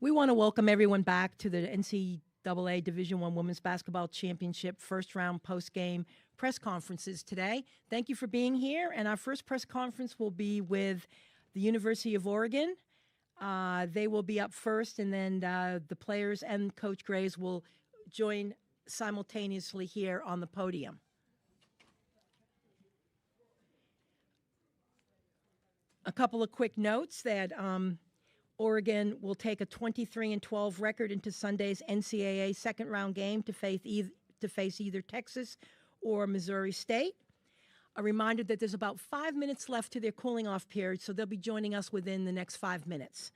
We want to welcome everyone back to the NCAA Division I Women's Basketball Championship first round post-game press conferences today. Thank you for being here. And our first press conference will be with the University of Oregon. They will be up first, and then the players and Coach Graves will join simultaneously here on the podium. A couple of quick notes that Oregon will take a 23-12 record into Sunday's NCAA second-round game to face either Texas or Missouri State. A reminder that there's about 5 minutes left to their cooling-off period, so they'll be joining us within the next 5 minutes.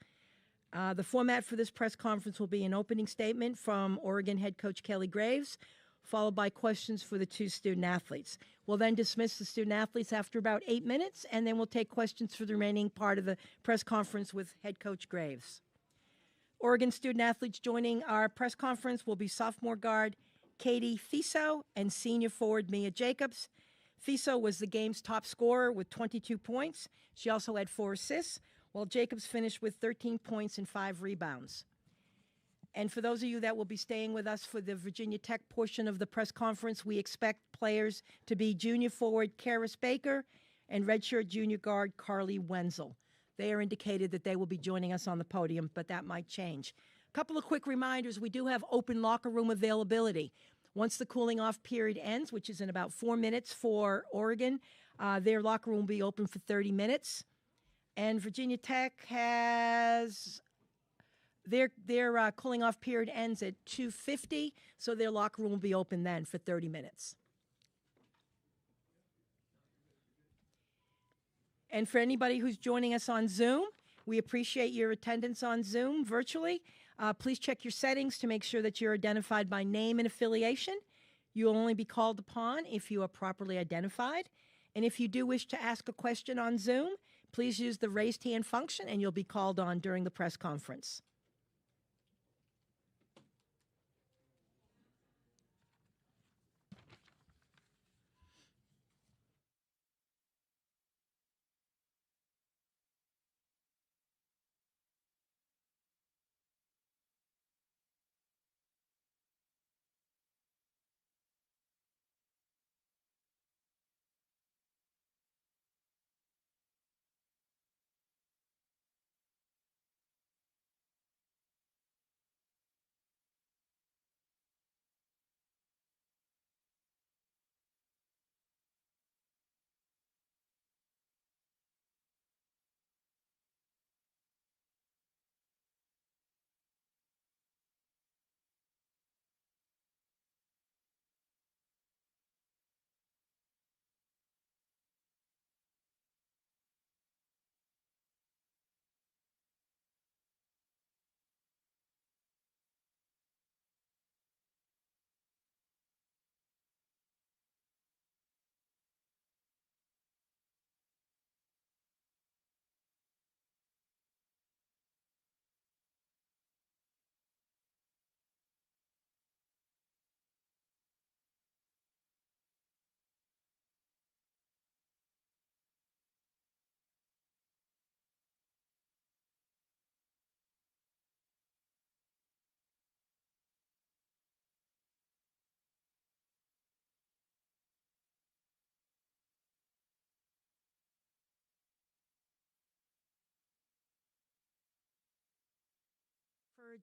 The format for this press conference will be an opening statement from Oregon head coach Kelly Graves, followed by questions for the two student-athletes. We'll then dismiss the student-athletes after about 8 minutes, and then we'll take questions for the remaining part of the press conference with head coach Graves. Oregon student-athletes joining our press conference will be sophomore guard Katie Fiso and senior forward Mia Jacobs. Fiso was the game's top scorer with 22 points. She also had 4 assists, while Jacobs finished with 13 points and 5 rebounds. And for those of you that will be staying with us for the Virginia Tech portion of the press conference, we expect players to be junior forward Karis Baker and redshirt junior guard Carly Wenzel. They are indicated that they will be joining us on the podium, but that might change. A couple of quick reminders. We do have open locker room availability. Once the cooling off period ends, which is in about 4 minutes for Oregon, their locker room will be open for 30 minutes. And Virginia Tech has their cooling off period ends at 2:50, so their locker room will be open then for 30 minutes. And for anybody who's joining us on Zoom, we appreciate your attendance on Zoom virtually. Please check your settings to make sure that you're identified by name and affiliation. You will only be called upon if you are properly identified. And if you do wish to ask a question on Zoom, please use the raised hand function and you'll be called on during the press conference.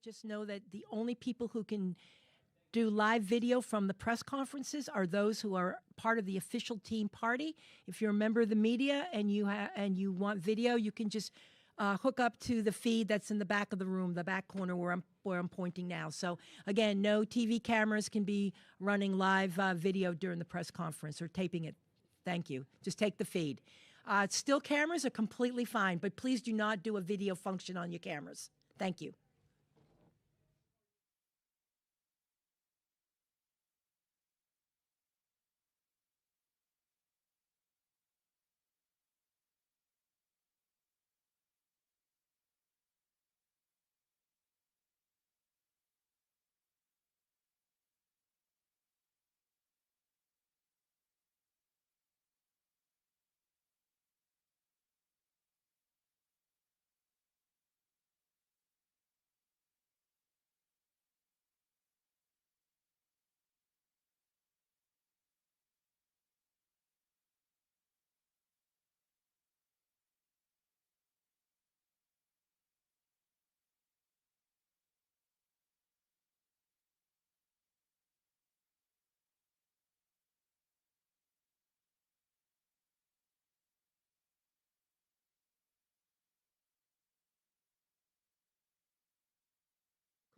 Just know that the only people who can do live video from the press conferences are those who are part of the official team party. If you're a member of the media and you want video, you can just hook up to the feed that's in the back of the room, the back corner where I'm pointing now. So again, no TV cameras can be running live video during the press conference or taping it. Thank you. Just take the feed. Still cameras are completely fine, but please do not do a video function on your cameras. Thank you.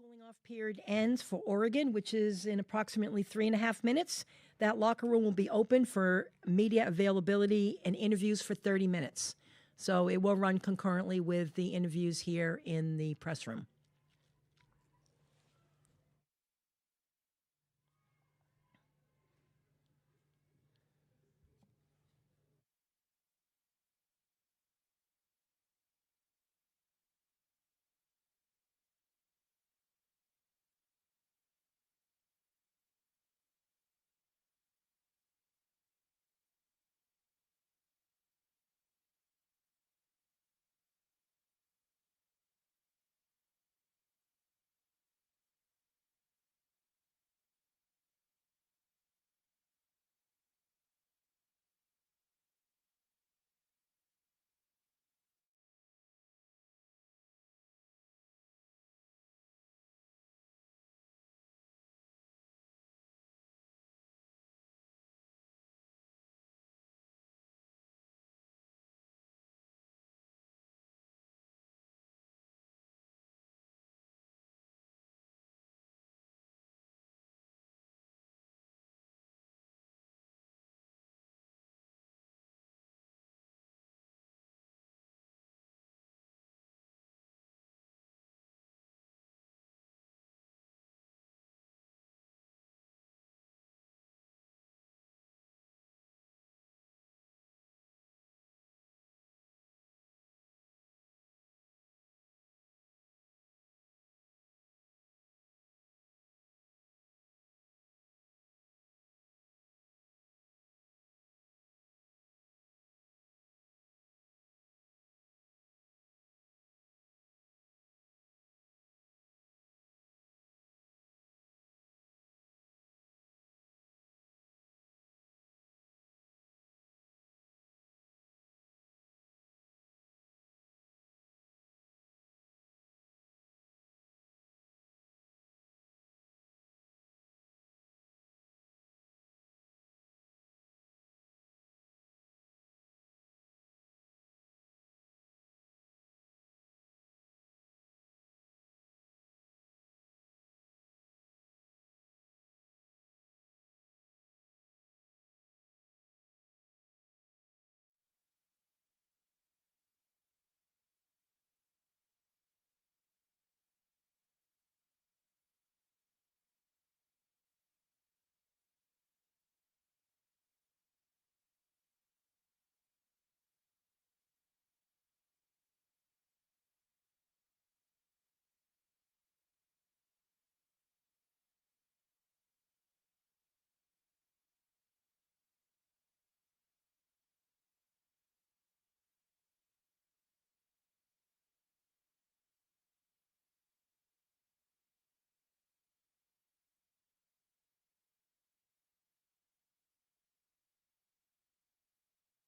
Cooling off period ends for Oregon, which is in approximately 3.5 minutes. That locker room will be open for media availability and interviews for 30 minutes. So it will run concurrently with the interviews here in the press room.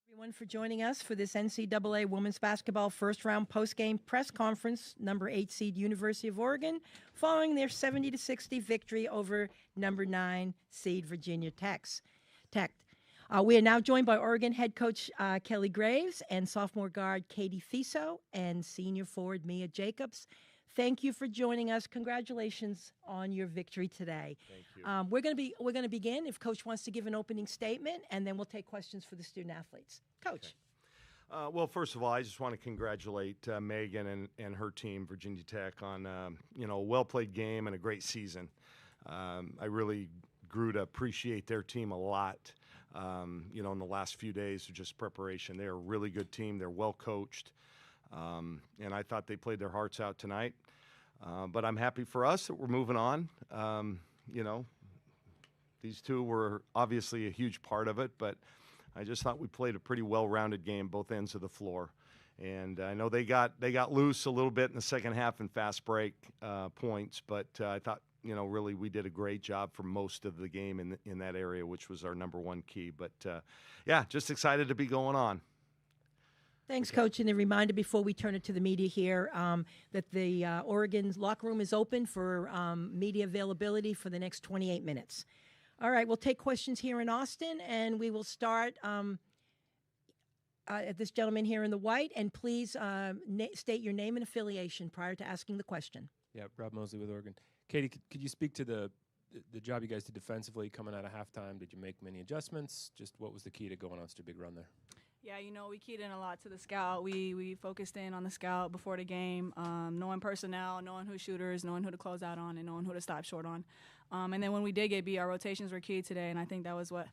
Everyone for joining us for this NCAA Women's Basketball First Round Postgame Press Conference, number 8 seed University of Oregon, following their 70-60 victory over number 9 seed Virginia Tech. We are now joined by Oregon head coach Kelly Graves and sophomore guard Katie Fiso and senior forward Mia Jacobs. Thank you for joining us. Congratulations on your victory today. Thank you. We're going to begin if Coach wants to give an opening statement, and then we'll take questions for the student athletes. Coach. Okay. Well, first of all, I just want to congratulate Megan and her team, Virginia Tech, on a well-played game and a great season. I really grew to appreciate their team a lot. In the last few days of just preparation, they're a really good team. They're well coached. And I thought they played their hearts out tonight. But I'm happy for us that we're moving on. These two were obviously a huge part of it, but I just thought we played a pretty well-rounded game, both ends of the floor. And I know they got loose a little bit in the second half in fast break points, but I thought, really we did a great job for most of the game in that area, which was our number one key. But, just excited to be going on. Thanks, Coach. And a reminder before we turn it to the media here that the Oregon's locker room is open for media availability for the next 28 minutes. All right, we'll take questions here in Austin, and we will start at this gentleman here in the white. And please state your name and affiliation prior to asking the question. Yeah, Rob Mosley with Oregon. Katie, could you speak to the job you guys did defensively coming out of halftime? Did you make many adjustments? Just what was the key to going on such a big run there? Yeah, we keyed in a lot to the scout. We focused in on the scout before the game, knowing personnel, knowing who shooters, knowing who to close out on, and knowing who to stop short on. And then when we did get beat, our rotations were key today, and I think that was what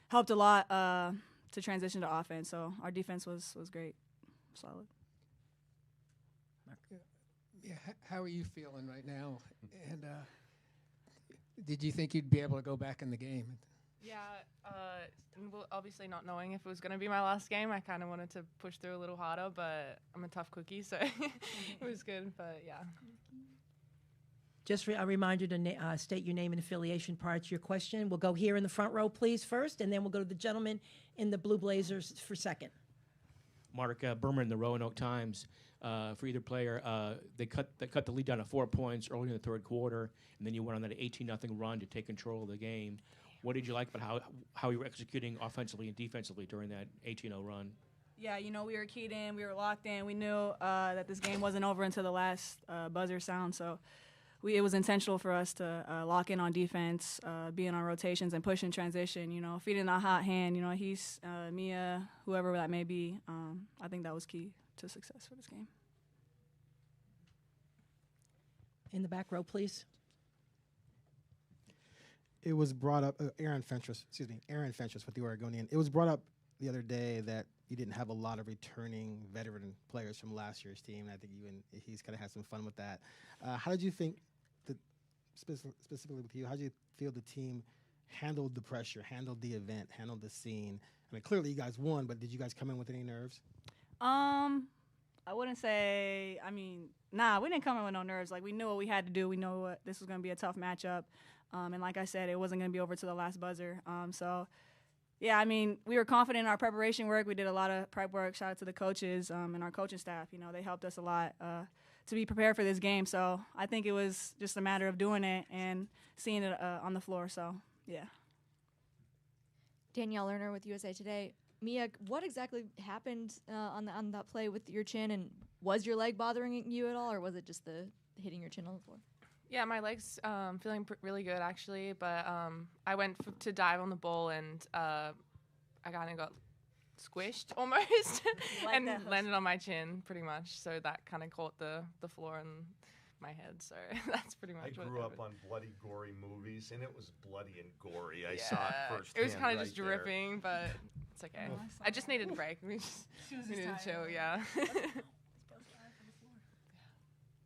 helped a lot to transition to offense. So our defense was great, solid. Yeah, how are you feeling right now? And did you think you'd be able to go back in the game? Yeah, well, obviously not knowing if it was going to be my last game, I kind of wanted to push through a little harder, but I'm a tough cookie, so it was good, but yeah. Just a reminder to state your name and affiliation prior to your question. We'll go here in the front row, please, first, and then we'll go to the gentleman in the blue blazers for second. Mark Berman in the Roanoke Times. For either player, they cut the lead down to 4 points early in the third quarter, and then you went on that 18-0 run to take control of the game. What did you like about how you were executing offensively and defensively during that 18-0 run? Yeah, we were keyed in, we were locked in. We knew that this game wasn't over until the last buzzer sound, so it was intentional for us to lock in on defense, be in our rotations, and push in transition. Feeding that hot hand. He's Mia, whoever that may be. I think that was key to success for this game. In the back row, please. It was brought up, Aaron Fentress with the Oregonian. It was brought up the other day that you didn't have a lot of returning veteran players from last year's team. I think he's kind of had some fun with that. How did you think, specifically with you, how did you feel the team handled the pressure, handled the event, handled the scene? I mean, clearly you guys won, but did you guys come in with any nerves? I wouldn't say, we didn't come in with no nerves. Like, we knew what we had to do. We know what this was going to be a tough matchup. And like I said, it wasn't going to be over to the last buzzer. Yeah, we were confident in our preparation work. We did a lot of prep work. Shout out to the coaches and our coaching staff. They helped us a lot to be prepared for this game. So I think it was just a matter of doing it and seeing it on the floor. So, yeah. Danielle Lerner with USA Today. Mia, what exactly happened on that play with your chin, and was your leg bothering you at all, or was it just the hitting your chin on the floor? Yeah, my leg's feeling really good, actually, but I went to dive on the ball, and I kind of got squished almost and landed on my chin pretty much, so that kind of caught the floor and my head, so that's pretty much what I grew up on bloody, gory movies, and it was bloody and gory. I saw it firsthand. It was kind of right just dripping, but it's okay. I just needed a break. We needed to chill, yeah.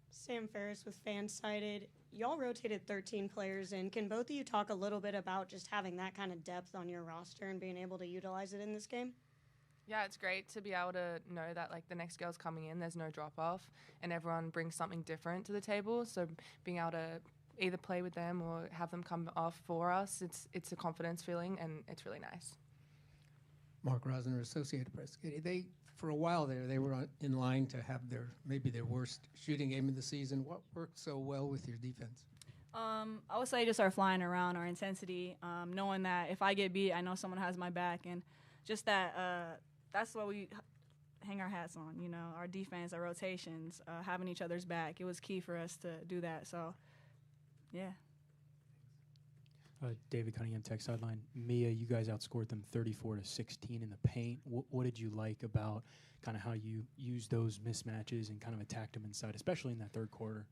Sam Ferris with Fansided. Y'all rotated 13 players in. Can both of you talk a little bit about just having that kind of depth on your roster and being able to utilize it in this game? Yeah, it's great to be able to know that the next girl's coming in, there's no drop off, and everyone brings something different to the table. So being able to either play with them or have them come off for us, it's a confidence feeling, and it's really nice. Mark Rosner, Associated Press. They, for a while there, they were in line to have maybe their worst shooting game of the season. What worked so well with your defense? I would say just our flying around, our intensity, knowing that if I get beat, I know someone has my back, and just that that's what we hang our hats on, our defense, our rotations, having each other's back. It was key for us to do that, so, yeah. David Cunningham, Tech Sideline. Mia, you guys outscored them 34-16 in the paint. What did you like about kind of how you used those mismatches and kind of attacked them inside, especially in that third quarter?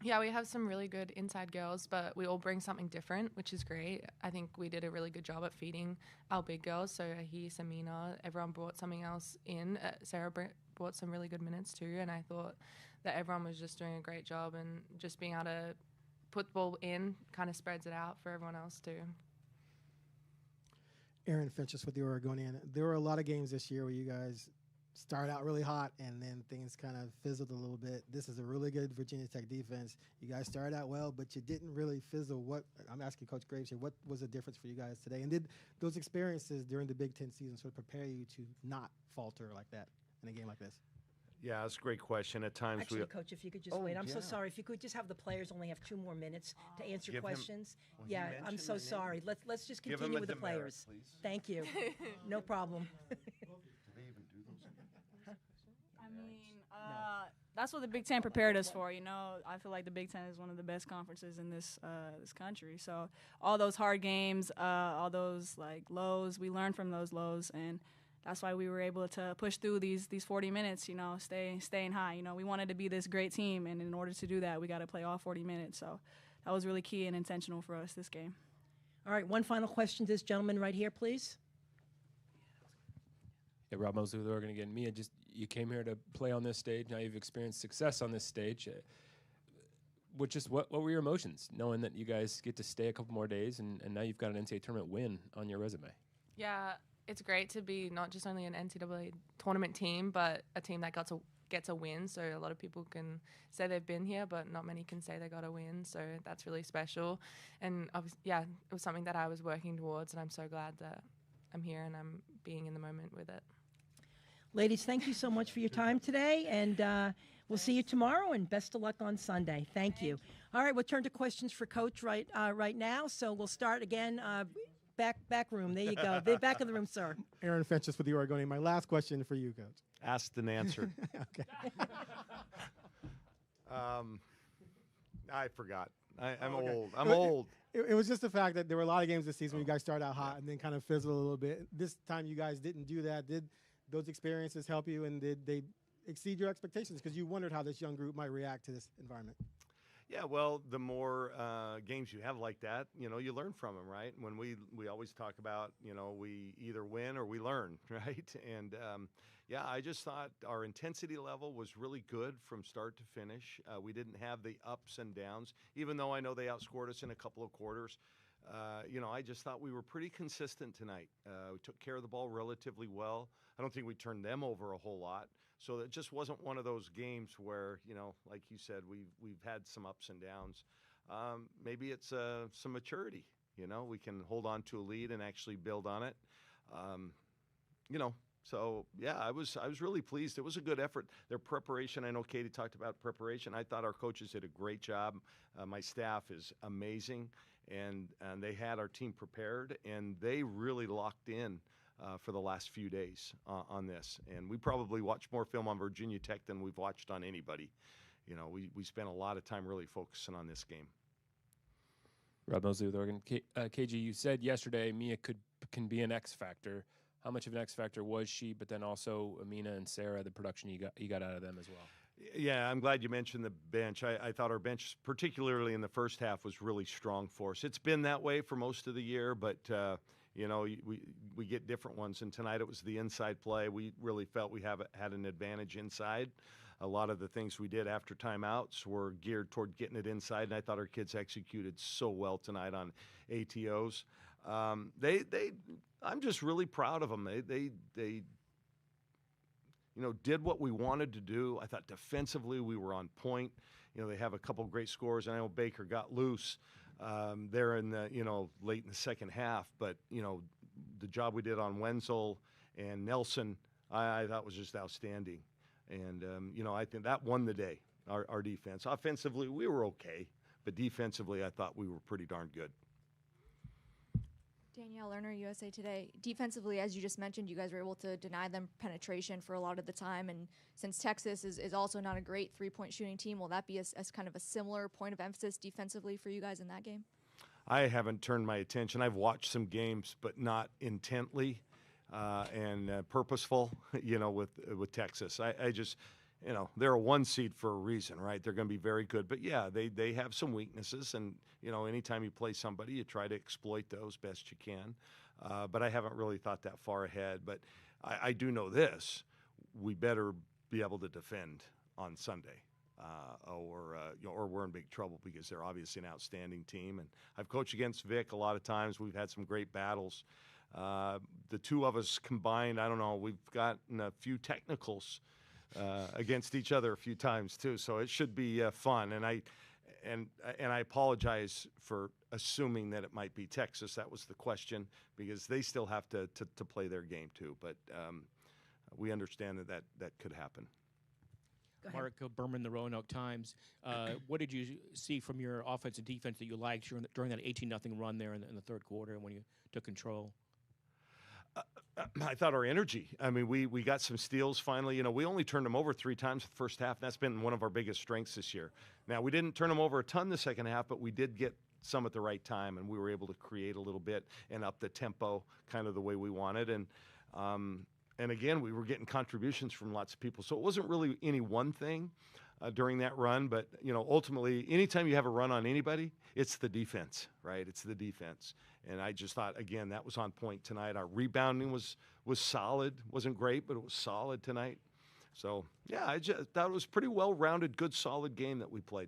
Yeah, we have some really good inside girls, but we all bring something different, which is great. I think we did a really good job at feeding our big girls. So he, Samina, everyone brought something else in. Sarah brought some really good minutes too, and I thought that everyone was just doing a great job, and just being able to put the ball in kind of spreads it out for everyone else too. Aaron Finches with the Oregonian. There were a lot of games this year where you guys started out really hot and then things kind of fizzled a little bit. This is a really good Virginia Tech defense. You guys started out well, but you didn't really fizzle. I'm asking Coach Graves here, what was the difference for you guys today? And did those experiences during the Big Ten season sort of prepare you to not falter like that in a game like this? Yeah, that's a great question. At times Actually, Coach, if you could just wait. I'm so sorry. If you could just have the players only have 2 more minutes to answer questions. Yeah, I'm so sorry. Let's just continue with the players. Thank you. No problem. That's what the Big Ten prepared us for. You know, I feel like the Big Ten is one of the best conferences in this country. So all those hard games, all those like lows, we learned from those lows, and that's why we were able to push through these 40 minutes. You know, staying high. You know, we wanted to be this great team, and in order to do that, we got to play all 40 minutes. So that was really key and intentional for us this game. All right, one final question to this gentleman right here, please. Yeah, Rob Mosley with Oregon again. Mia, you came here to play on this stage. Now you've experienced success on this stage. What were your emotions, knowing that you guys get to stay a couple more days and now you've got an NCAA tournament win on your resume? Yeah, it's great to be not just only an NCAA tournament team, but a team that gets a win. So a lot of people can say they've been here, but not many can say they got a win. So that's really special. And it was something that I was working towards, and I'm so glad that I'm here and I'm being in the moment with it. Ladies, thank you so much for your time today, and we'll see you tomorrow, and best of luck on Sunday. Thank you. All right, we'll turn to questions for Coach right now. So we'll start again, back room. There you go. The back of the room, sir. Aaron Fentress with the Oregonian. My last question for you, Coach. Asked and answered. Okay. I forgot. I'm old. I'm old. It was just the fact that there were a lot of games this season where you guys started out hot and then kind of fizzled a little bit. This time you guys didn't do that. Did those experiences help you, and did they exceed your expectations? Because you wondered how this young group might react to this environment. Yeah, well, the more games you have like that, you know, you learn from them, right? When we always talk about, you know, we either win or we learn, right? And yeah, I just thought our intensity level was really good from start to finish. We didn't have the ups and downs, even though I know they outscored us in a couple of quarters. You know, I just thought we were pretty consistent tonight. We took care of the ball relatively well. I don't think we turned them over a whole lot. So it just wasn't one of those games where, you know, like you said, we've had some ups and downs. Maybe it's some maturity. You know, we can hold on to a lead and actually build on it. You know, so yeah, I was really pleased. It was a good effort. Their preparation, I know Katie talked about preparation. I thought our coaches did a great job. My staff is amazing, and they had our team prepared, and they really locked in for the last few days on this. And we probably watched more film on Virginia Tech than we've watched on anybody. You know, we spent a lot of time really focusing on this game. Rob Mosley with Oregon. KG, you said yesterday Mia can be an X factor. How much of an X factor was she? But then also Amina and Sarah, the production you got out of them as well. Yeah, I'm glad you mentioned the bench. I thought our bench, particularly in the first half, was really strong for us. It's been that way for most of the year, but you know, we get different ones. And tonight it was the inside play. We really felt we had an advantage inside. A lot of the things we did after timeouts were geared toward getting it inside, and I thought our kids executed so well tonight on ATOs. I'm just really proud of them. They you know, did what we wanted to do. I thought defensively we were on point. You know, they have a couple great scores. I know Baker got loose there in the, you know, late in the second half. But, you know, the job we did on Wenzel and Nelson, I thought was just outstanding. And, you know, I think that won the day, our defense. Offensively, we were okay. But defensively, I thought we were pretty darn good. Danielle Lerner, USA Today. Defensively, as you just mentioned, you guys were able to deny them penetration for a lot of the time. And since Texas is also not a great three-point shooting team, will that be as kind of a similar point of emphasis defensively for you guys in that game? I haven't turned my attention. I've watched some games, but not intently and purposeful, you know, with Texas. I just, you know, they're a one seed for a reason, right? They're going to be very good. But, yeah, they have some weaknesses. And, you know, anytime you play somebody, you try to exploit those best you can. But I haven't really thought that far ahead. But I do know this. We better be able to defend on Sunday. You know, or we're in big trouble because they're obviously an outstanding team. And I've coached against Vic a lot of times. We've had some great battles. The two of us combined, I don't know, we've gotten a few technicals against each other a few times too, so it should be fun. And I apologize for assuming that it might be Texas. That was the question, because they still have to play their game too. But we understand that could happen. Mark Berman, the Roanoke Times. What did you see from your offense and defense that you liked during that 18-0 run there in the third quarter and when you took control? I thought our energy. I mean, we got some steals finally. You know, we only turned them over 3 times the first half. And that's been one of our biggest strengths this year. Now, we didn't turn them over a ton the second half, but we did get some at the right time, and we were able to create a little bit and up the tempo kind of the way we wanted. And again, we were getting contributions from lots of people. So it wasn't really any one thing during that run, but you know, ultimately, anytime you have a run on anybody, it's the defense, right? It's the defense. And I just thought, again, that was on point tonight. Our rebounding was solid. Wasn't great, but it was solid tonight. So yeah, I just thought it was pretty well-rounded, good, solid game that we played.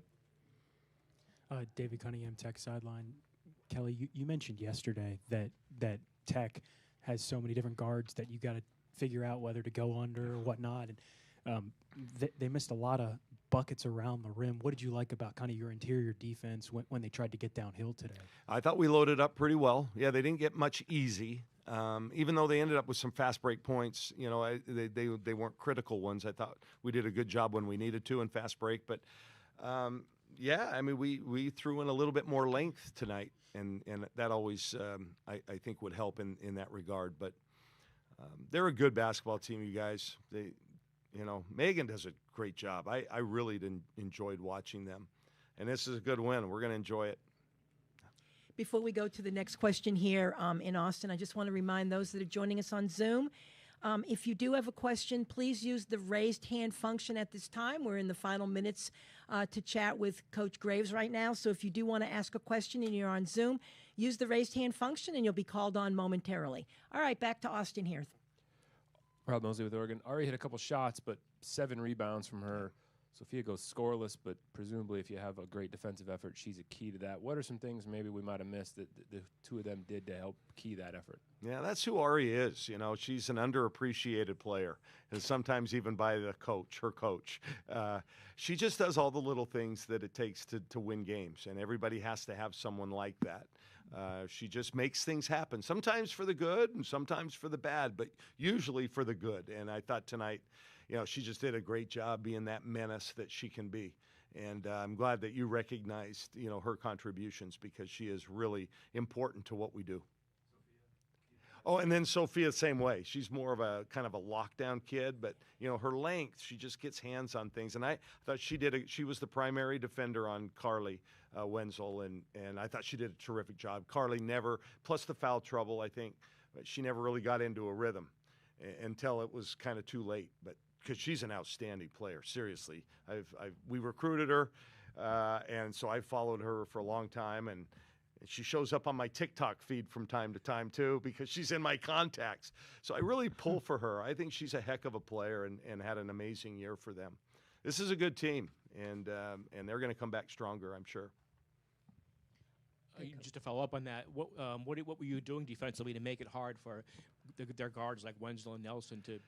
David Cunningham, Tech sideline. Kelly, you mentioned yesterday that Tech has so many different guards that you got to figure out whether to go under or whatnot. And they missed a lot of buckets around the rim. What did you like about kind of your interior defense when they tried to get downhill today? I thought we loaded up pretty well. Yeah, they didn't get much easy. Even though they ended up with some fast break points, you know, they weren't critical ones. I thought we did a good job when we needed to in fast break. But, yeah, I mean, we threw in a little bit more length tonight, and that always, I think, would help in that regard. But they're a good basketball team, you guys. You know, Megan does a great job. I really enjoyed watching them. And this is a good win. We're going to enjoy it. Before we go to the next question here in Austin, I just want to remind those that are joining us on Zoom, if you do have a question, please use the raised hand function at this time. We're in the final minutes to chat with Coach Graves right now. So if you do want to ask a question and you're on Zoom, use the raised hand function and you'll be called on momentarily. All right, back to Austin here. Rob Mosley with Oregon. Ari hit a couple shots, but 7 rebounds from her. Sophia goes scoreless, but presumably if you have a great defensive effort, she's a key to that. What are some things maybe we might have missed that the two of them did to help key that effort? Yeah, that's who Ari is. You know, she's an underappreciated player, and sometimes even by the coach, her coach. She just does all the little things that it takes to win games, and everybody has to have someone like that. She just makes things happen, sometimes for the good and sometimes for the bad, but usually for the good. And I thought tonight, you know, she just did a great job being that menace that she can be. And I'm glad that you recognized, you know, her contributions, because she is really important to what we do. Oh, and then Sophia, same way. She's more of a kind of a lockdown kid, but you know, her length, she just gets hands on things. And I thought she was the primary defender on Carly Wenzel, and I thought she did a terrific job. Carly never, plus the foul trouble, I think, but she never really got into a rhythm until it was kind of too late. But because she's an outstanding player, seriously. We recruited her, and so I followed her for a long time, and she shows up on my TikTok feed from time to time, too, because she's in my contacts. So I really pull for her. I think she's a heck of a player and had an amazing year for them. This is a good team, and they're going to come back stronger, I'm sure. Just to follow up on that, what were you doing defensively to make it hard for their guards like Wenzel and Nelson to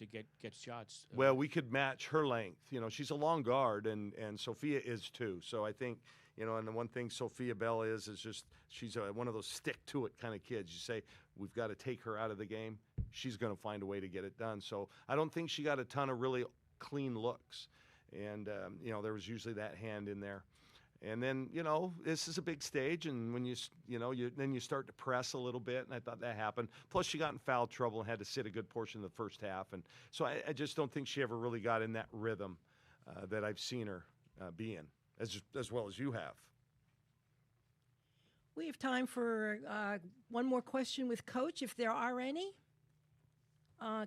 get shots? Well, we could match her length. You know, she's a long guard, and Sophia is too. So I think, you know, and the one thing Sophia Bell is just she's one of those stick-to-it kind of kids. You say, we've got to take her out of the game, she's going to find a way to get it done. So I don't think she got a ton of really clean looks. And, you know, there was usually that hand in there. And then, you know, this is a big stage, and when then you start to press a little bit, and I thought that happened. Plus, she got in foul trouble and had to sit a good portion of the first half. And so I just don't think she ever really got in that rhythm that I've seen her be in, as well as you have. We have time for one more question with Coach, if there are any.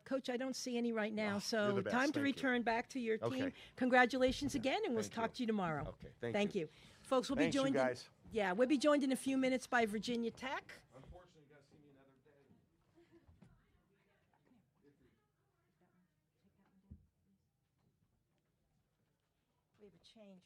Coach, I don't see any right now, so the best. time to Thank return back to your team. Okay. Congratulations again, and we'll Thank talk you. to you tomorrow. Okay, Thank you. Folks, we'll Thanks, be joined. you guys. We'll be joined in a few minutes by Virginia Tech. Unfortunately, you got to see me another day. We have a change.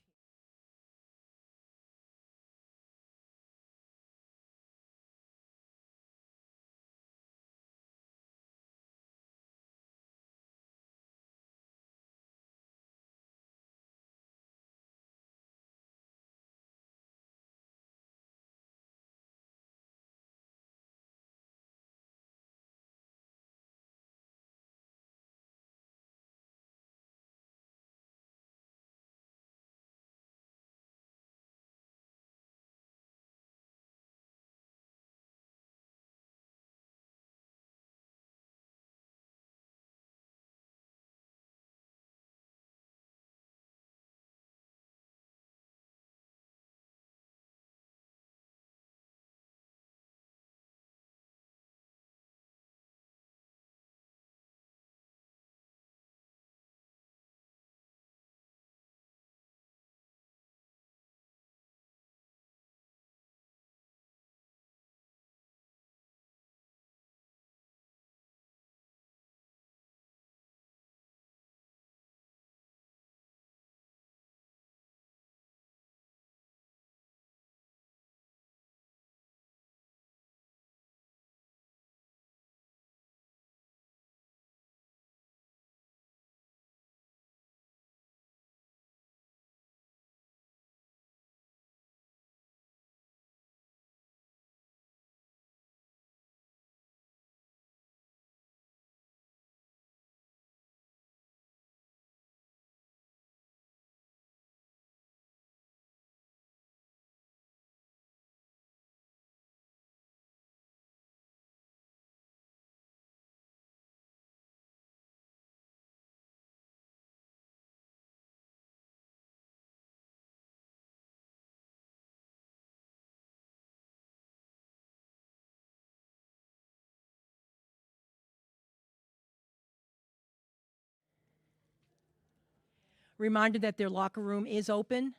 Reminder that their locker room is open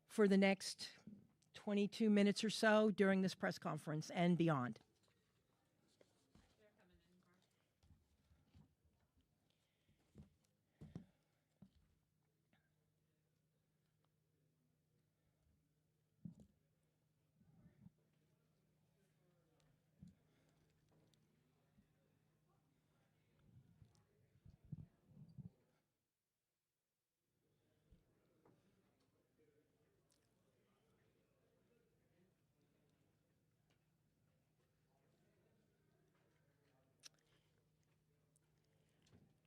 for the next 22 minutes or so during this press conference and beyond.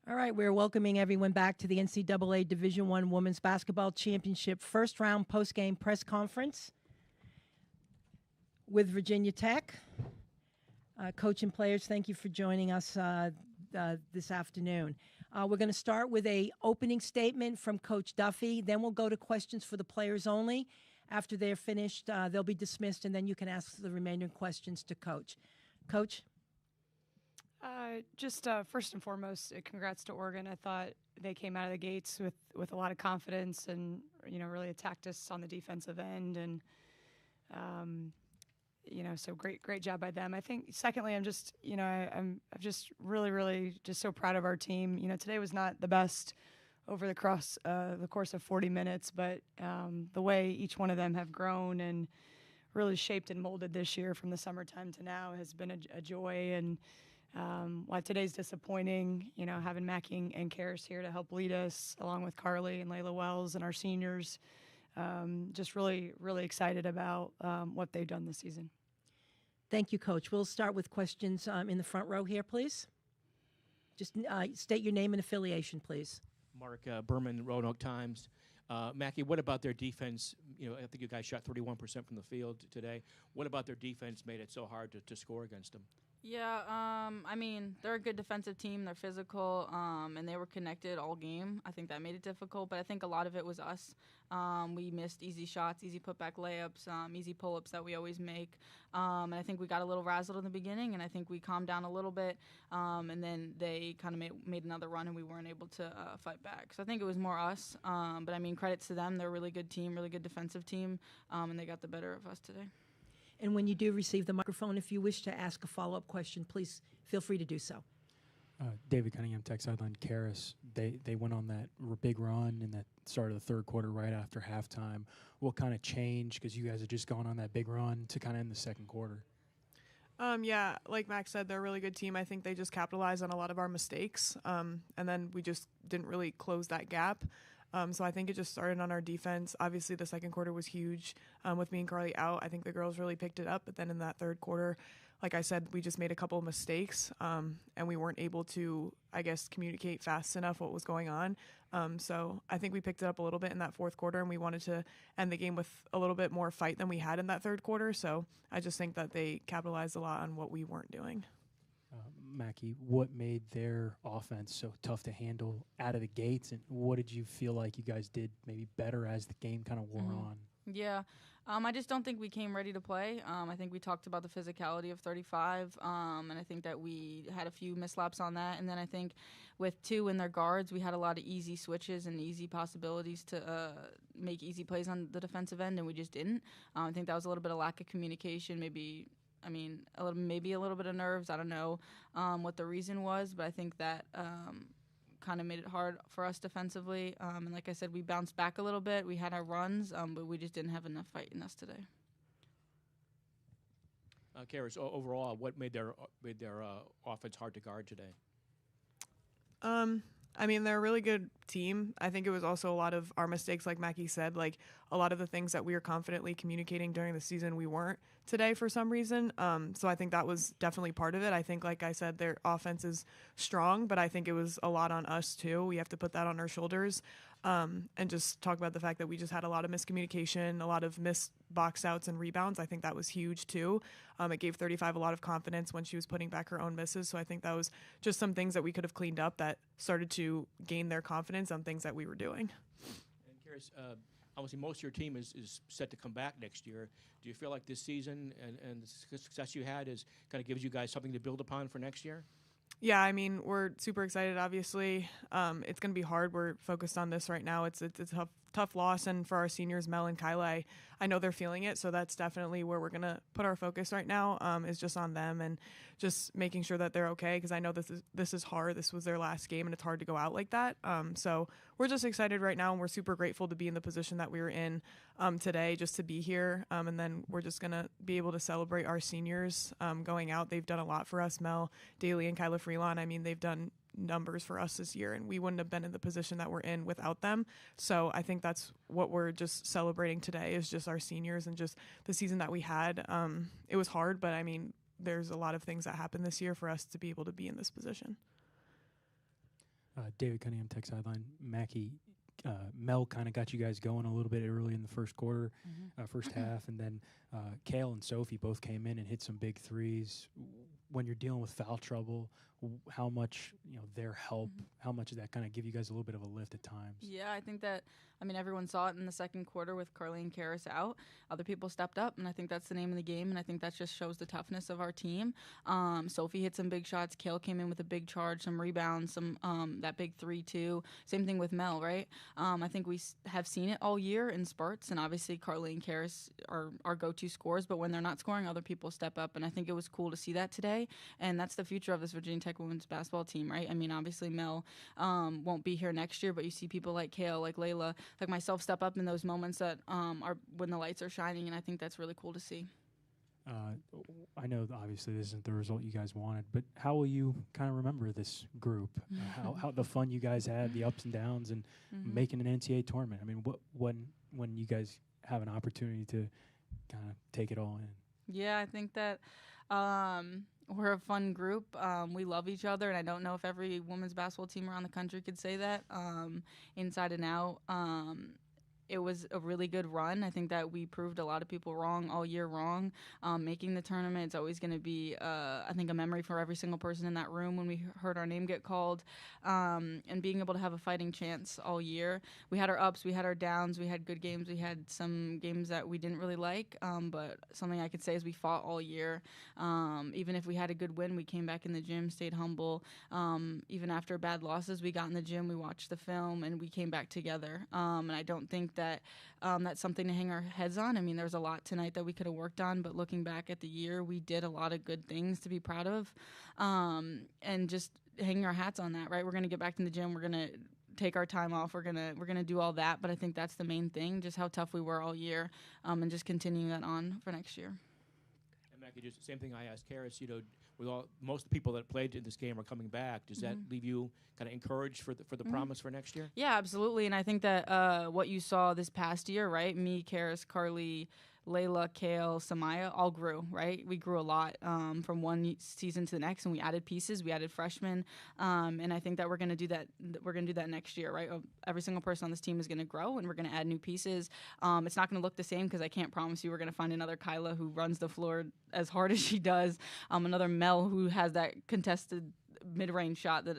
All right, we're welcoming everyone back to the NCAA Division I Women's Basketball Championship first round post-game press conference with Virginia Tech. Coach and players, thank you for joining us this afternoon. We're going to start with a opening statement from Coach Duffy. Then we'll go to questions for the players only. After they're finished, they'll be dismissed, and then you can ask the remaining questions to Coach. Coach? Just first and foremost, congrats to Oregon. I thought they came out of the gates with a lot of confidence and, really attacked us on the defensive end. And, so great job by them. I think, secondly, I'm just, I'm just really just so proud of our team. Today was not the best over the course of 40 minutes, but the way each one of them have grown and really shaped and molded this year from the summertime to now has been a joy. And while today's disappointing, having Mackie and Karis here to help lead us, along with Carly and Layla Wells and our seniors, just really excited about what they've done this season. Thank you, Coach. We'll start with questions in the front row here, please. Just state your name and affiliation, please. Mark Berman, Roanoke Times. Mackie, what about their defense? I think you guys shot 31% from the field today. What about their defense made it so hard to score against them? Yeah, they're a good defensive team. They're physical, and they were connected all game. I think that made it difficult, but I think a lot of it was us. We missed easy shots, easy putback layups, easy pull-ups that we always make. And I think we got a little razzled in the beginning, and I think we calmed down a little bit, and then they kind of made another run, and we weren't able to fight back. So I think it was more us. But, credits to them. They're a really good team, really good defensive team, and they got the better of us today. And when you do receive the microphone, if you wish to ask a follow-up question, please feel free to do so. David Cunningham, Tech Sideline. Karis, they went on that big run in that start of the third quarter right after halftime. What kind of changed, because you guys had just gone on that big run, to kind of end the second quarter? Yeah, like Max said, they're a really good team. I think they just capitalized on a lot of our mistakes, and then we just didn't really close that gap. So I think it just started on our defense. Obviously, the second quarter was huge with me and Carly out. I think the girls really picked it up. But then in that third quarter, like I said, we just made a couple of mistakes, and we weren't able to, communicate fast enough what was going on. So I think we picked it up a little bit in that fourth quarter, and we wanted to end the game with a little bit more fight than we had in that third quarter. So I just think that they capitalized a lot on what we weren't doing. Mackie, what made their offense so tough to handle out of the gates, and what did you feel like you guys did maybe better as the game kind of wore on? Yeah, I just don't think we came ready to play. I think we talked about the physicality of 35, and I think that we had a few mislaps on that. And then I think with two in their guards, we had a lot of easy switches and easy possibilities to make easy plays on the defensive end, and we just didn't. I think that was a little bit of lack of communication, maybe a little bit of nerves. I don't know what the reason was, but I think that kind of made it hard for us defensively. And like I said, we bounced back a little bit. We had our runs, but we just didn't have enough fight in us today. Karis, overall, what made their offense hard to guard today? They're a really good team. I think it was also a lot of our mistakes, like Mackie said, like a lot of the things that we were confidently communicating during the season, we weren't today for some reason. So I think that was definitely part of it. I think, like I said, their offense is strong, but I think it was a lot on us too. We have to put that on our shoulders. And just talk about the fact that we just had a lot of miscommunication, a lot of missed box outs and rebounds. I think that was huge too. It gave 35 a lot of confidence when she was putting back her own misses. So I think that was just some things that we could have cleaned up that started to gain their confidence on things that we were doing. And Karis, obviously most of your team is set to come back next year. Do you feel like this season and the success you had is kind of gives you guys something to build upon for next year? Yeah, I mean, we're super excited, obviously. It's going to be hard. We're focused on this right now. It's a tough loss, and for our seniors, Mel and Kyla, I know they're feeling it, so that's definitely where we're going to put our focus right now, is just on them and just making sure that they're okay, because I know this is hard. This was their last game, and it's hard to go out like that. So we're just excited right now, and we're super grateful to be in the position that we were in today, just to be here, and then we're just going to be able to celebrate our seniors going out. They've done a lot for us, Mel Daly and Kyla Freelon. I mean, they've done numbers for us this year, and we wouldn't have been in the position that we're in without them. So I think that's what we're just celebrating today, is just our seniors and just the season that we had. It was hard, but I mean, there's a lot of things that happened this year for us to be able to be in this position. David Cunningham, Tech Sideline. Mackie, Mel kind of got you guys going a little bit early in the first quarter, first half, and then Kale and Sophie both came in and hit some big threes. When you're dealing with foul trouble, how much, their help, how much does that kind of give you guys a little bit of a lift at times? Yeah, I think that, everyone saw it in the second quarter with Carly and Karis out. Other people stepped up, and I think that's the name of the game, and I think that just shows the toughness of our team. Sophie hit some big shots. Kale came in with a big charge, some rebounds, some that big 3-2. Same thing with Mel, right? I think we have seen it all year in spurts, and obviously Carly and Karis are our go-to scorers, but when they're not scoring, other people step up, and I think it was cool to see that today, and that's the future of this Virginia Tech women's basketball team, right? Obviously Mel won't be here next year, but you see people like Kale, like Layla, like myself step up in those moments that are when the lights are shining, and I think that's really cool to see. I know obviously this isn't the result you guys wanted, but how will you kind of remember this group? How the fun you guys had, the ups and downs, and making an NCAA tournament? When you guys have an opportunity to kind of take it all in? Yeah, I think that we're a fun group. We love each other, and I don't know if every women's basketball team around the country could say that inside and out. It was a really good run. I think that we proved a lot of people wrong all year long. Making the tournament, it's always going to be, I think, a memory for every single person in that room when we heard our name get called. And being able to have a fighting chance all year. We had our ups, we had our downs, we had good games, we had some games that we didn't really like. But something I could say is we fought all year. Even if we had a good win, we came back in the gym, stayed humble. Even after bad losses, we got in the gym, we watched the film, and we came back together. And I don't think that that's something to hang our heads on. There's a lot tonight that we could have worked on, but looking back at the year, we did a lot of good things to be proud of, and just hanging our hats on that, right? We're going to get back in the gym. We're going to take our time off. We're gonna do all that, but I think that's the main thing, just how tough we were all year, and just continuing that on for next year. And Mackie, just the same thing I asked Karis, with most of the people that played in this game are coming back. Does that leave you kind of encouraged for the promise for next year? Yeah, absolutely. And I think that what you saw this past year, right? Me, Karis, Carly, Layla, Kale, Samaya all grew, right? We grew a lot from one season to the next, and we added pieces. We added freshmen, and I think that we're going to do that. We're going to do that next year, right? Every single person on this team is going to grow, and we're going to add new pieces. It's not going to look the same because I can't promise you we're going to find another Kyla who runs the floor as hard as she does, another Mel who has that contested mid-range shot that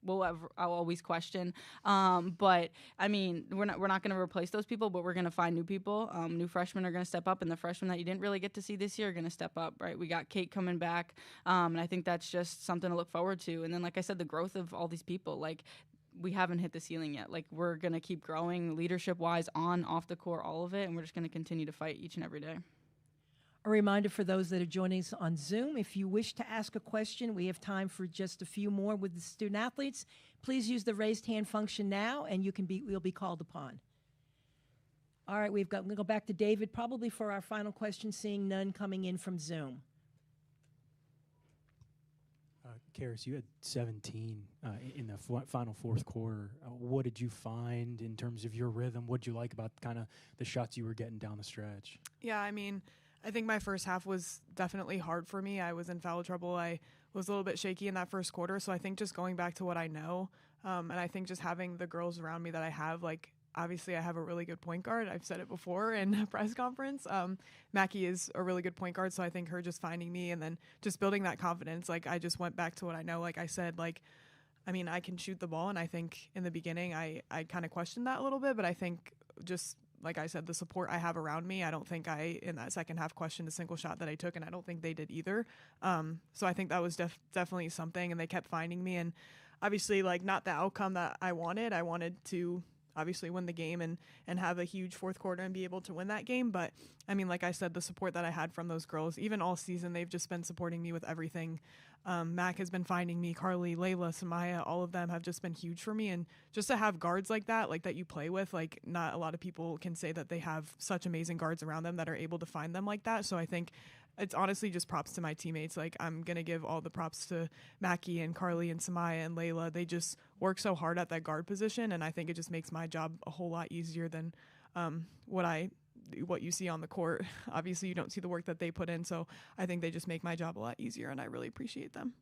I'll always question. But we're not going to replace those people, but we're going to find new people. New freshmen are going to step up, and the freshmen that you didn't really get to see this year are going to step up, right? We got Kate coming back, and I think that's just something to look forward to. And then, like I said, the growth of all these people, we haven't hit the ceiling yet. We're going to keep growing leadership-wise, on, off the court, all of it, and we're just going to continue to fight each and every day. A reminder for those that are joining us on Zoom, if you wish to ask a question, we have time for just a few more with the student athletes. Please use the raised hand function now, and we'll be called upon. All right, we'll go back to David probably for our final question, seeing none coming in from Zoom. Karis, you had 17 in the final fourth quarter. What did you find in terms of your rhythm? What did you like about kind of the shots you were getting down the stretch? Yeah, I think my first half was definitely hard for me. I was in foul trouble. I was a little bit shaky in that first quarter. So I think just going back to what I know, and I think just having the girls around me that I have, obviously I have a really good point guard. I've said it before in a press conference. Mackie is a really good point guard. So I think her just finding me and then just building that confidence. I just went back to what I know. Like I said, I can shoot the ball. And I think in the beginning, I kind of questioned that a little bit, but I think just like I said, the support I have around me. I don't think I, in that second half, questioned a single shot that I took, and I don't think they did either. So I think that was definitely something, and they kept finding me. And obviously, like, not the outcome that I wanted. I wanted to obviously win the game and have a huge fourth quarter and be able to win that game. But I mean, like I said, the support that I had from those girls, even all season, they've just been supporting me with everything. Mac has been finding me, Carly, Layla, Samaya, all of them have just been huge for me. And just to have guards like that you play with, like, not a lot of people can say that they have such amazing guards around them that are able to find them like that. So I think it's honestly just props to my teammates. Like, I'm going to give all the props to Mackie and Carly and Samaya and Layla. They just work so hard at that guard position, and I think it just makes my job a whole lot easier than what you see on the court. Obviously, you don't see the work that they put in, so I think they just make my job a lot easier, and I really appreciate them.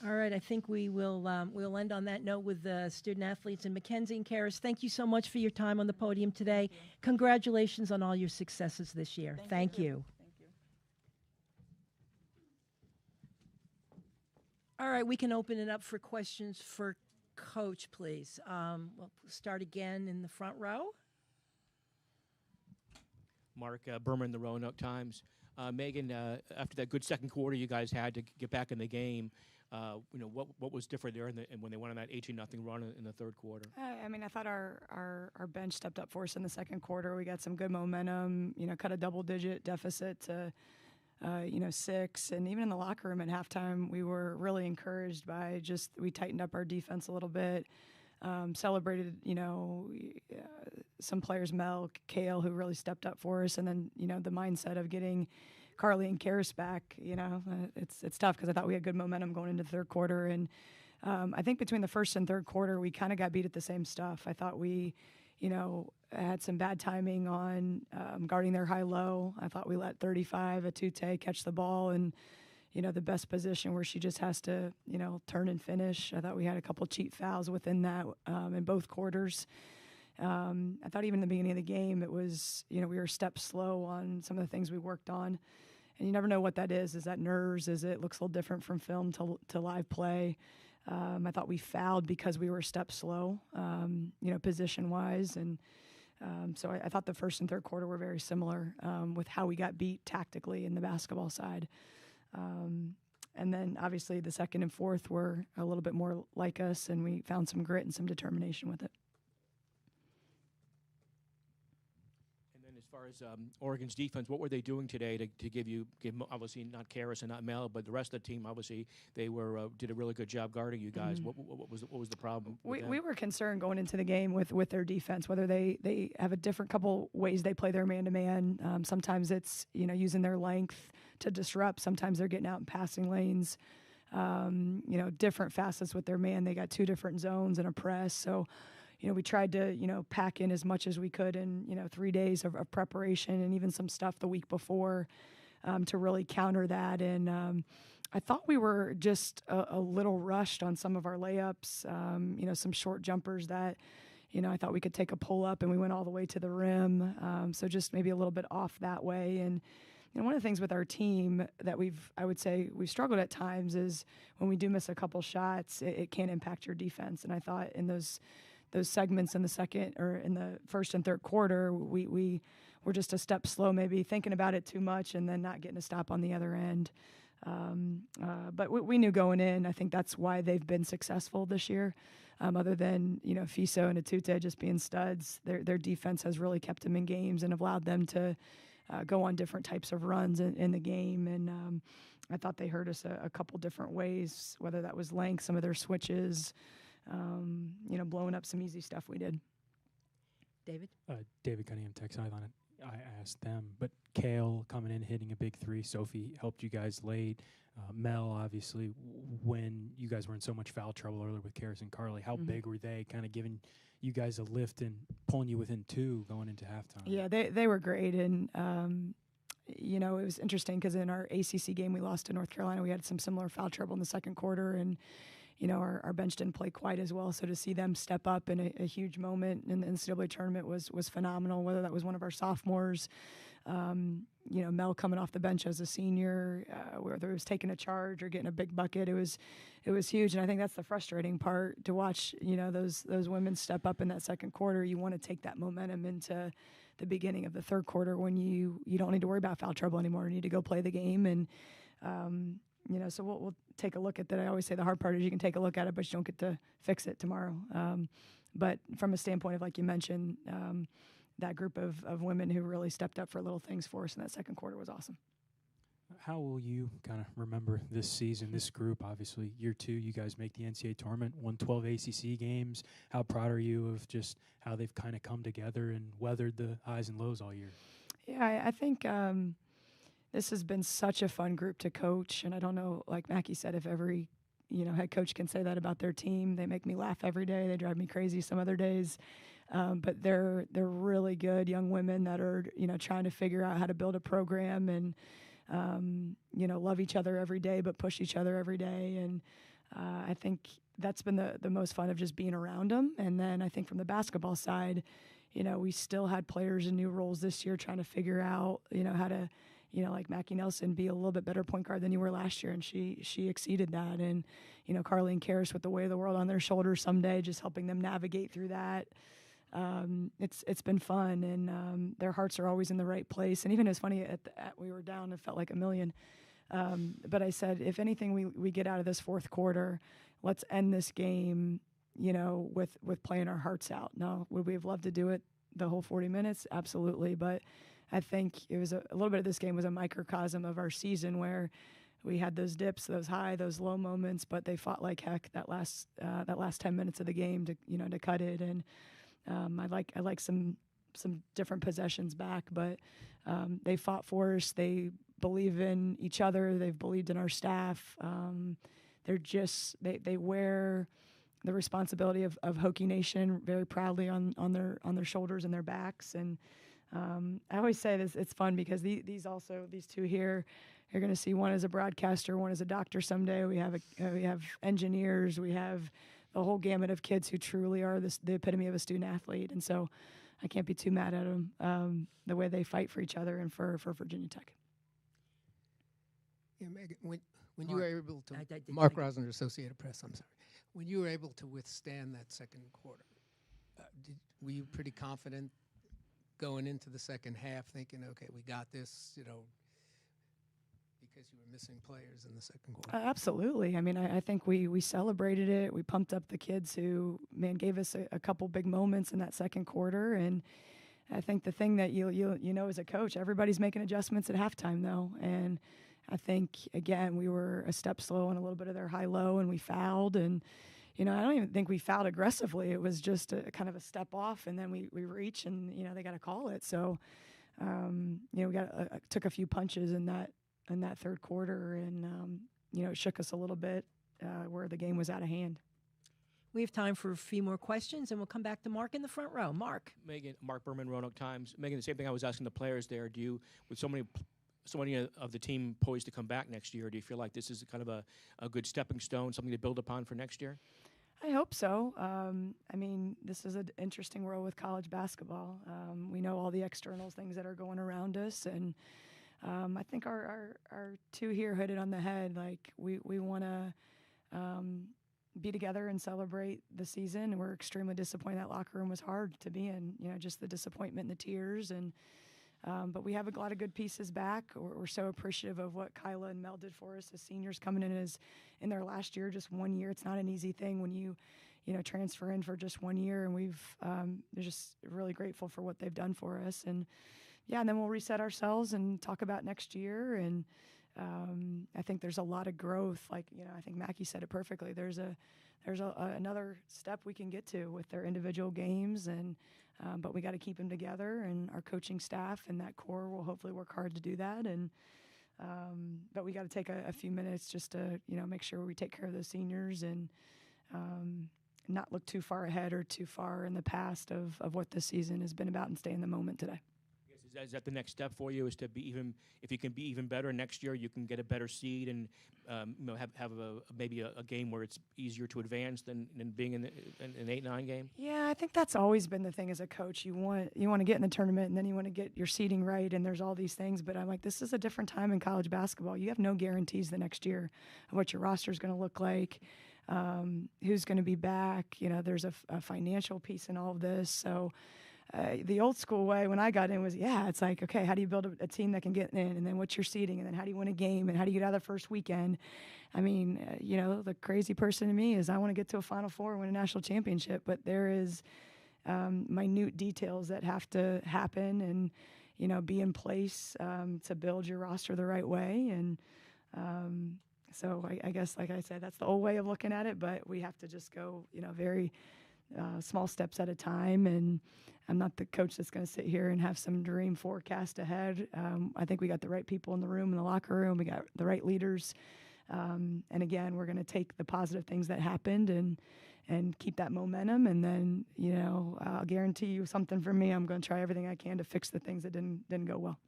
All right, I think we'll end on that note with the student athletes. And Mackenzie and Karis, thank you so much for your time on the podium today. Congratulations on all your successes this year. Thank you. All right, we can open it up for questions for Coach, please. We'll start again in the front row. Mark Berman, the Roanoke Times. Megan, after that good second quarter you guys had to get back in the game, what was different there and when they went on that 18-0 run in the third quarter? I mean, I thought our bench stepped up for us in the second quarter. We got some good momentum, cut a double-digit deficit to 6. And even in the locker room at halftime, we were really encouraged by we tightened up our defense a little bit. Celebrated, some players, Mel, Kale, who really stepped up for us. And then, the mindset of getting Carly and Karis back, it's tough because I thought we had good momentum going into the third quarter. And I think between the first and third quarter, we kind of got beat at the same stuff. I thought we, had some bad timing on guarding their high-low. I thought we let 35, Atute, catch the ball and, the best position where she just has to, turn and finish. I thought we had a couple cheap fouls within that in both quarters. I thought even in the beginning of the game, it was, we were a step slow on some of the things we worked on. And you never know what that is. Is that nerves? Is it looks a little different from film to live play? I thought we fouled because we were a step slow, position-wise. And so I thought the first and third quarter were very similar with how we got beat tactically in the basketball side. And then, obviously, the second and fourth were a little bit more like us, and we found some grit and some determination with it. And then as far as Oregon's defense, what were they doing today to give obviously not Karis and not Mel, but the rest of the team, obviously, they did a really good job guarding you guys. Mm-hmm. What was the problem? We were concerned going into the game with their defense, whether they have a different couple ways they play their man-to-man. Sometimes it's, using their length to disrupt. Sometimes they're getting out in passing lanes, different facets with their man. They got 2 different zones and a press. So, we tried to, pack in as much as we could in, 3 days of preparation and even some stuff the week before to really counter that. And I thought we were just a little rushed on some of our layups, some short jumpers that, I thought we could take a pull up and we went all the way to the rim. So just maybe a little bit off that way. And one of the things with our team that I would say we've struggled at times is when we do miss a couple shots, it can impact your defense. And I thought in those segments in the second or in the first and third quarter, we were just a step slow, maybe thinking about it too much and then not getting a stop on the other end. But we knew going in, I think that's why they've been successful this year. Other than, Fiso and Atute just being studs, their defense has really kept them in games and have allowed them to go on different types of runs in the game. And I thought they hurt us a couple different ways, whether that was length, some of their switches, blowing up some easy stuff we did. David? David Cunningham, Tech Sideline. I asked them, but Kale coming in, hitting a big 3. Sophie helped you guys late. Mel, obviously, when you guys were in so much foul trouble earlier with Karis and Carly, how big were they kind of giving you guys a lift and pulling you within 2 going into halftime? Yeah, they were great. And, it was interesting because in our ACC game we lost to North Carolina, we had some similar foul trouble in the second quarter. And, our bench didn't play quite as well. So to see them step up in a huge moment in the NCAA tournament was phenomenal, whether that was one of our sophomores Mel coming off the bench as a senior, whether it was taking a charge or getting a big bucket, it was huge. And I think that's the frustrating part to watch. Those women step up in that second quarter. You want to take that momentum into the beginning of the third quarter when you don't need to worry about foul trouble anymore. You need to go play the game. And so we'll take a look at that. I always say the hard part is you can take a look at it, but you don't get to fix it tomorrow. But from a standpoint of, like you mentioned, that group of women who really stepped up for little things for us in that second quarter was awesome. How will you kind of remember this season, this group? Obviously, year 2, you guys make the NCAA tournament, won 12 ACC games. How proud are you of just how they've kind of come together and weathered the highs and lows all year? Yeah, I think this has been such a fun group to coach. And I don't know, like Mackie said, if every head coach can say that about their team. They make me laugh every day. They drive me crazy some other days. But they're really good young women that are, trying to figure out how to build a program and, love each other every day, but push each other every day. And I think that's been the most fun of just being around them. And then I think from the basketball side, we still had players in new roles this year trying to figure out, how to, like Mackie Nelson, be a little bit better point guard than you were last year. And she exceeded that. And, Carly and Karis with the weight of the world on their shoulders someday, just helping them navigate through that. It's been fun, and their hearts are always in the right place. And even it was funny, we were down, it felt like a million. But I said, if anything we get out of this fourth quarter, let's end this game, with playing our hearts out. Now, would we have loved to do it the whole 40 minutes? Absolutely. But I think it was a little bit of this game was a microcosm of our season where we had those dips, those high, those low moments, but they fought like heck that last 10 minutes of the game to cut it. And I like some different possessions back, but they fought for us. They believe in each other. They've believed in our staff. They wear the responsibility of Hokie Nation very proudly on their shoulders and their backs. And I always say this, it's fun because these two here, you're going to see one as a broadcaster, one as a doctor someday. We have engineers. We have the whole gamut of kids who truly are the epitome of a student athlete. And so I can't be too mad at them, the way they fight for each other and for Virginia Tech. Yeah, Megan, when you were able to, Mark Rosner, Associated Press, I'm sorry. When you were able to withstand that second quarter, were you pretty confident going into the second half thinking, okay, we got this, because you were missing players in the second quarter? Absolutely. I mean, I think we celebrated it. We pumped up the kids who, gave us a couple big moments in that second quarter. And I think the thing that you know as a coach, everybody's making adjustments at halftime, though. And I think, again, we were a step slow on a little bit of their high-low, and we fouled. And, I don't even think we fouled aggressively. It was just a kind of a step off, and then we reach, and, they got to call it. So, we took a few punches in that third quarter, and it shook us a little bit where the game was out of hand. We have time for a few more questions, and we'll come back to Mark in the front row. Mark. Megan, Mark Berman, Roanoke Times. Megan, the same thing I was asking the players there. Do you, with so many of the team poised to come back next year, do you feel like this is kind of a good stepping stone, something to build upon for next year? I hope so. This is an interesting world with college basketball. We know all the external things that are going around us, and I think our two here hit it on the head. Like, we want to be together and celebrate the season. We're extremely disappointed. That locker room was hard to be in, just the disappointment and the tears. And but we have a lot of good pieces back. We're so appreciative of what Kyla and Mel did for us as seniors coming in their last year, just 1 year. It's not an easy thing when you transfer in for just 1 year. And they're just really grateful for what they've done for us. And yeah, and then we'll reset ourselves and talk about next year. And I think there's a lot of growth. Like, I think Mackie said it perfectly. There's another step we can get to with their individual games, and but we got to keep them together. And our coaching staff and that core will hopefully work hard to do that. And but we got to take a few minutes just to make sure we take care of those seniors and not look too far ahead or too far in the past of what this season has been about, and stay in the moment today. Is that the next step for you? Is to be even, if you can be even better next year, you can get a better seed and have maybe a game where it's easier to advance than being in an 8-9 game. Yeah, I think that's always been the thing as a coach. You want to get in the tournament, and then you want to get your seeding right, and there's all these things. But I'm like, this is a different time in college basketball. You have no guarantees the next year of what your roster is going to look like, who's going to be back. There's a financial piece in all of this. So the old school way when I got in was, it's like, okay, how do you build a team that can get in? And then what's your seeding? And then how do you win a game? And how do you get out of the first weekend? I mean, the crazy person to me is I want to get to a Final Four and win a national championship, but there is minute details that have to happen and, be in place to build your roster the right way. And so I guess, like I said, that's the old way of looking at it, but we have to just go, very small steps at a time. And I'm not the coach that's going to sit here and have some dream forecast ahead. I think we got the right people in the room, in the locker room. We got the right leaders. And again, we're going to take the positive things that happened and keep that momentum. And then, I'll guarantee you something from me. I'm going to try everything I can to fix the things that didn't go well.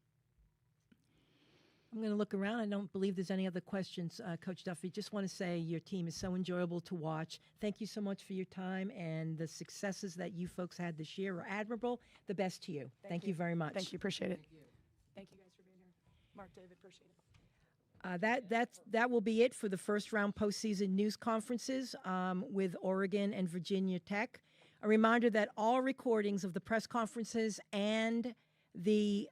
I'm going to look around. I don't believe there's any other questions, Coach Duffy. Just want to say your team is so enjoyable to watch. Thank you so much for your time, and the successes that you folks had this year are admirable. The best to you. Thank you very much. Thank you. Appreciate it. Thank you guys for being here. Mark, David, appreciate it. That will be it for the first round postseason news conferences with Oregon and Virginia Tech. A reminder that all recordings of the press conferences and the